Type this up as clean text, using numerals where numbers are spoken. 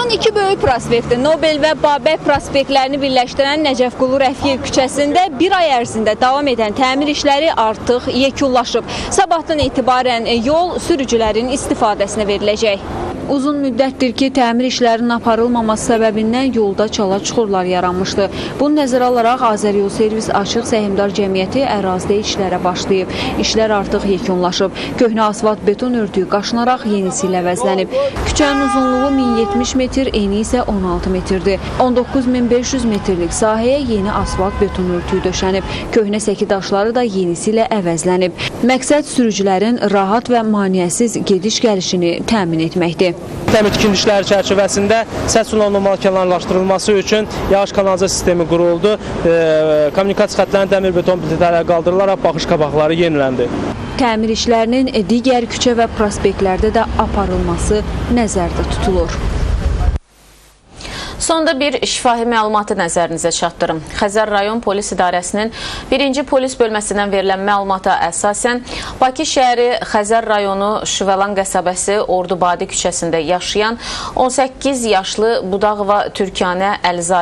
Şəhərin iki böyük prospekti, Nobel və Babək prospektlərini birləşdirən Nəcəfqulu Rəfiyev küçəsində bir ay ərzində davam edən təmir işləri artıq yekunlaşıb. Sabahdan etibarən yol sürücülərin istifadəsinə veriləcək. Uzun müddətdir ki, təmir işlərinin aparılmaması səbəbindən yolda çala-çuxurlar yaranmışdı. Bunu nəzərə alaraq Azəryol Servis Açıq Səhmdar Cəmiyyəti ərazidə işlərə başlayıb. İşlər artıq yekunlaşıb. Köhnə asfalt beton örtüyü qaşınaraq yenisi ilə əvəzlənib. Küçənin uzunluğu 1070 metr, eni isə 16 metrdir. 19500 metrlik sahəyə yeni asfalt beton örtüyü döşənib. Köhnə səki daşları da yenisi ilə əvəzlənib. Məqsəd sürücülərin rahat və maneəsiz gediş-gəlişini təmin etməkdir. Təmir tikinti işləri çərçivəsində səs sunan normal kənarlaşdırılması üçün yağış kanalizasiya sistemi quruldu. Kommunikasiya xətlərinin dəmir beton plitələri qaldırılaraq baxış qabaqları yeniləndi. Təmir işlərinin digər küçə və prospektlərdə də aparılması nəzərdə tutulur. Sonda bir şifahi məlumatı nəzərinizə çatdırım. Xəzər rayon polis idarəsinin 1-ci polis bölməsindən verilən məlumata əsasən Bakı şəhəri Xəzər rayonu Şüvəlan qəsəbəsi Ordubadi küçəsində yaşayan 18 yaşlı Budağova Türkanə Əlizadə